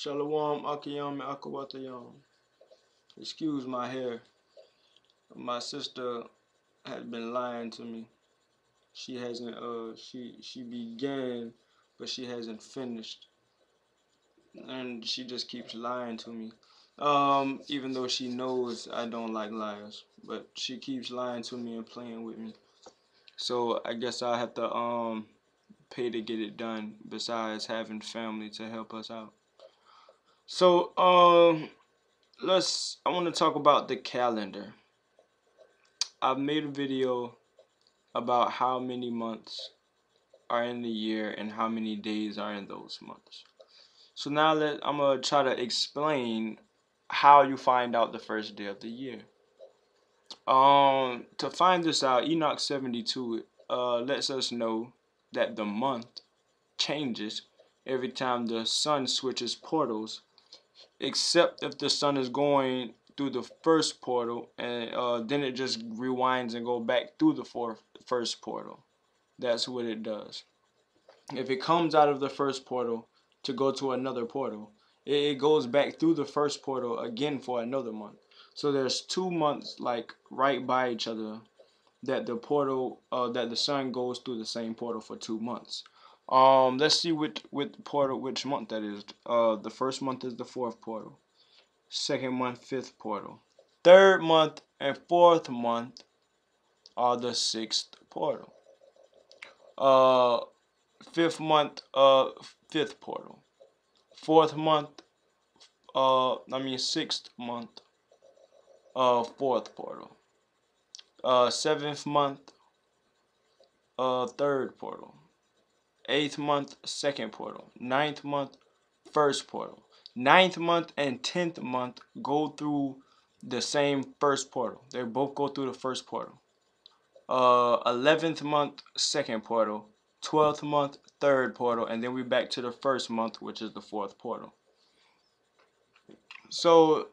Shalom Akiyam Akawatayam. Excuse my hair. My sister has been lying to me. She hasn't she began but she hasn't finished. And she just keeps lying to me. Even though she knows I don't like liars. But she keeps lying to me and playing with me. So I guess I have to pay to get it done besides having family to help us out. So I want to talk about the calendar. I've made a video about how many months are in the year and how many days are in those months. So now I'm going to try to explain how you find out the first day of the year. To find this out, Enoch 72 lets us know that the month changes every time the sun switches portals, except if the sun is going through the first portal, and then it just rewinds and go back through the first portal. That's what it does. If it comes out of the first portal to go to another portal, it goes back through the first portal again for another month. So there's 2 months like right by each other that the sun goes through the same portal for 2 months. Let's see which month that is. The first month is the fourth portal. Second month, fifth portal. Third month and fourth month are the sixth portal. Uh, Fifth month, fifth portal. Fourth month, sixth month, fourth portal. Seventh month, third portal. Eighth month, second portal. Ninth month, first portal. Ninth month and 10th month go through the same first portal. They both go through the first portal. 11th month, second portal. 12th month, third portal, and then we're back to the first month, which is the fourth portal. So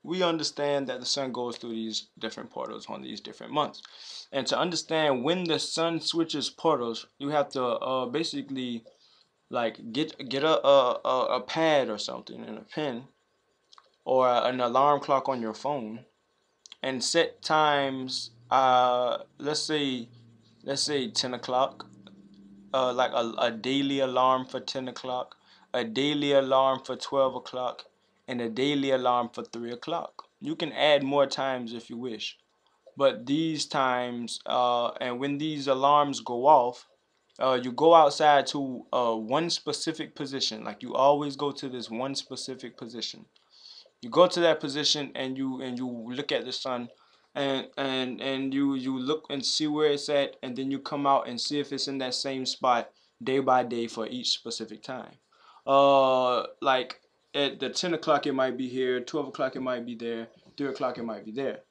we understand that the sun goes through these different portals on these different months. And to understand when the sun switches portals, you have to basically like get a pad or something and a pen or an alarm clock on your phone and set times. Let's say 10 o'clock. Like a daily alarm for 10 o'clock, a daily alarm for 12 o'clock, and a daily alarm for 3 o'clock. You can add more times if you wish. But these times, and when these alarms go off, you go outside to one specific position. Like you always go to this one specific position. You go to that position and you look at the sun, and you look and see where it's at, and then you come out and see if it's in that same spot day by day for each specific time. Like at the 10 o'clock it might be here, 12 o'clock it might be there, 3 o'clock it might be there.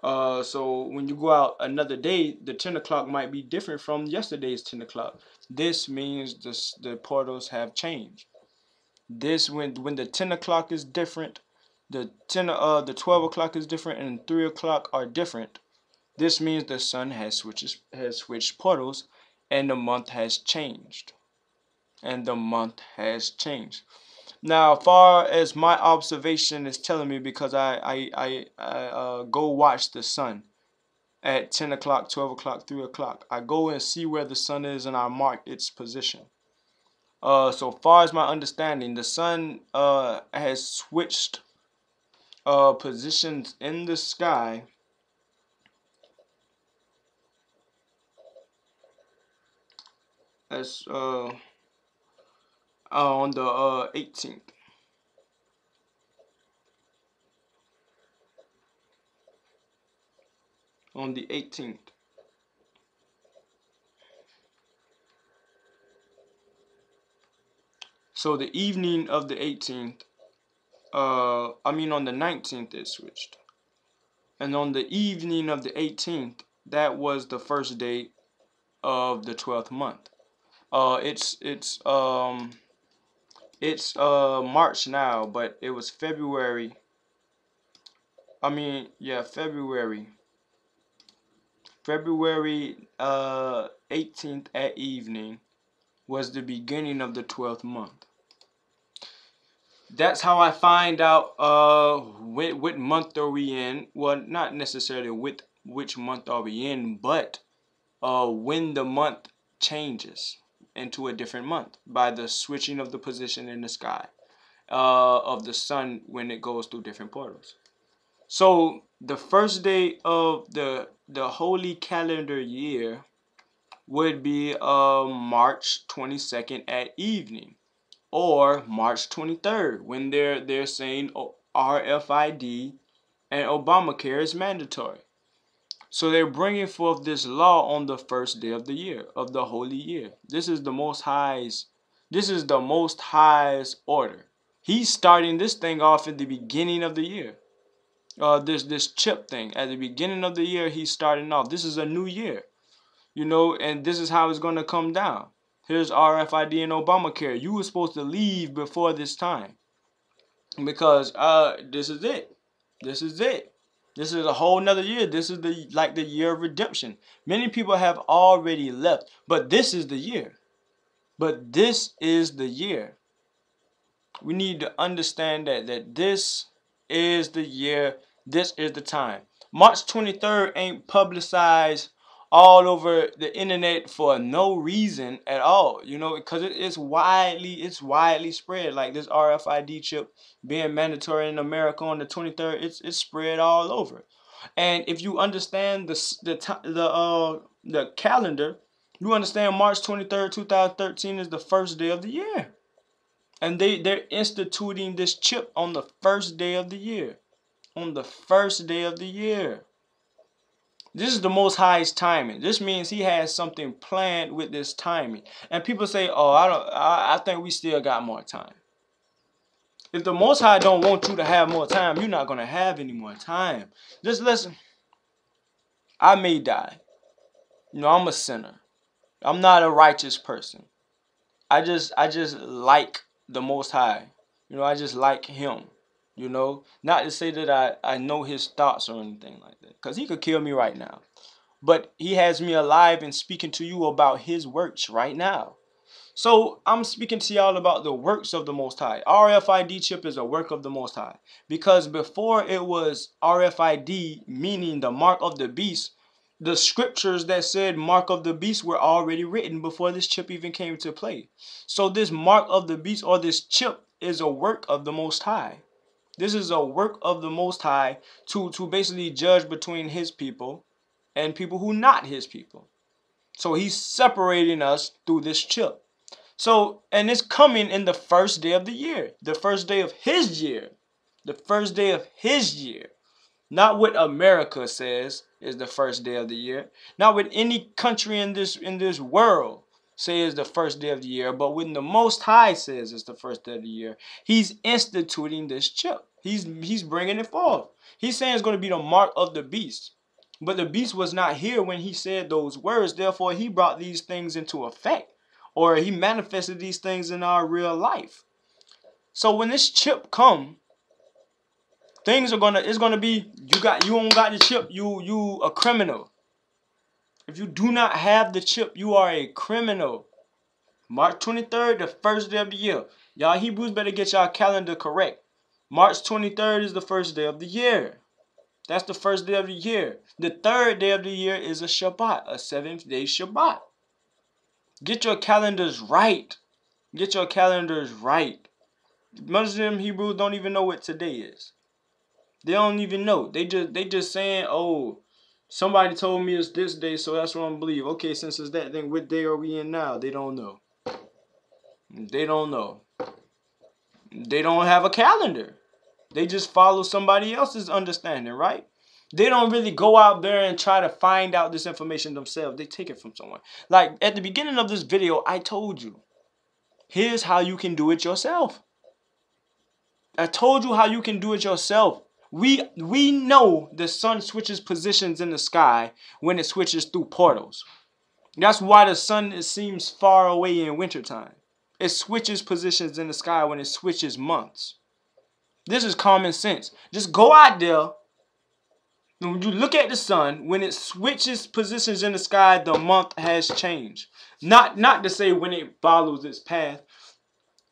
So when you go out another day, the 10 o'clock might be different from yesterday's 10 o'clock. This means the portals have changed. This when the 10 o'clock is different, the 12 o'clock is different, and 3 o'clock are different. This means the sun has switched portals, and the month has changed. Now, far as my observation is telling me, because I go watch the sun at 10 o'clock, 12 o'clock, 3 o'clock. I go and see where the sun is and I mark its position. So far as my understanding, the sun has switched positions in the sky as on the 18th. On the 18th. So the evening of the 18th, on the 19th it switched. And on the evening of the 18th, that was the first day of the 12th month. It's March now, but it was February. February. February 18th at evening was the beginning of the 12th month. That's how I find out what month are we in. Well, not necessarily which month are we in, but when the month changes into a different month by the switching of the position in the sky of the sun when it goes through different portals. So the first day of the holy calendar year would be March 22nd at evening, or March 23rd when they're saying RFID and Obamacare is mandatory. So they're bringing forth this law on the first day of the year, of the holy year. This is the Most High's. This is the Most High's order. He's starting this thing off at the beginning of the year. This chip thing at the beginning of the year, he's starting off. This is a new year, you know, and this is how it's going to come down. Here's RFID and Obamacare. You were supposed to leave before this time because this is it. This is it. This is a whole nother year. This is the year of redemption. Many people have already left, but this is the year. But this is the year. We need to understand that this is the year. This is the time. March 23rd ain't publicized all over the internet for no reason at all, you know, because it's widely spread. Like this RFID chip being mandatory in America on the 23rd, it's spread all over. And if you understand the calendar, you understand March 23rd, 2013 is the first day of the year. And they're instituting this chip on the first day of the year. On the first day of the year. This is the Most High's timing. This means he has something planned with this timing. And people say, "Oh, I think we still got more time." If the Most High don't want you to have more time, you're not gonna have any more time. Just listen. I may die. You know, I'm a sinner. I'm not a righteous person. I just like the Most High. You know, I just like him. You know, not to say that I know his thoughts or anything like that, because he could kill me right now. But he has me alive and speaking to you about his works right now. So I'm speaking to y'all about the works of the Most High. RFID chip is a work of the Most High. Because before it was RFID, meaning the mark of the beast, the scriptures that said mark of the beast were already written before this chip even came to play. So this mark of the beast or this chip is a work of the Most High. This is a work of the Most High to basically judge between his people and people who not his people. So he's separating us through this chip. So, and it's coming in the first day of the year. The first day of his year. The first day of his year. Not what America says is the first day of the year. Not what any country in this world says the first day of the year. But when the Most High says it's the first day of the year, he's instituting this chip. He's bringing it forth. He's saying it's going to be the mark of the beast. But the beast was not here when he said those words. Therefore, he brought these things into effect. Or he manifested these things in our real life. So when this chip come, things are it's gonna be you don't got the chip, you a criminal. If you do not have the chip, you are a criminal. March 23rd, the first day of the year. Y'all Hebrews better get y'all calendar correct. March 23rd is the first day of the year. That's the first day of the year. The third day of the year is a Shabbat, a 7th-day Shabbat. Get your calendars right. Get your calendars right. Muslim Hebrews don't even know what today is. They don't even know. They just saying, "Oh, somebody told me it's this day, so that's what I'm believe." Okay, since it's that, then what day are we in now? They don't know. They don't know. They don't have a calendar. They just follow somebody else's understanding, right? They don't really go out there and try to find out this information themselves. They take it from someone. Like at the beginning of this video, I told you, here's how you can do it yourself. I told you how you can do it yourself. We know the sun switches positions in the sky when it switches through portals. That's why the sun seems far away in wintertime. It switches positions in the sky when it switches months. This is common sense. Just go out there. When you look at the sun, when it switches positions in the sky, the month has changed. Not to say when it follows its path.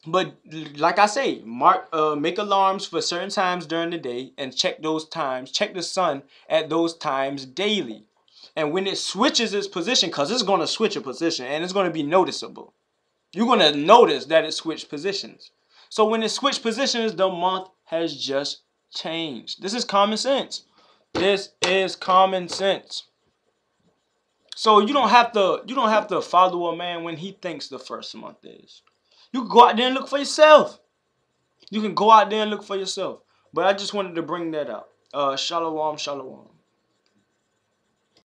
But like I say, make alarms for certain times during the day and check those times. Check the sun at those times daily. And when it switches its position, because it's going to switch a position and it's going to be noticeable. You're going to notice that it switched positions. So when it switched positions, the month has just changed. This is common sense. This is common sense. So you don't have to follow a man when he thinks the first month is. You can go out there and look for yourself. You can go out there and look for yourself. But I just wanted to bring that up. Shalom, shalom.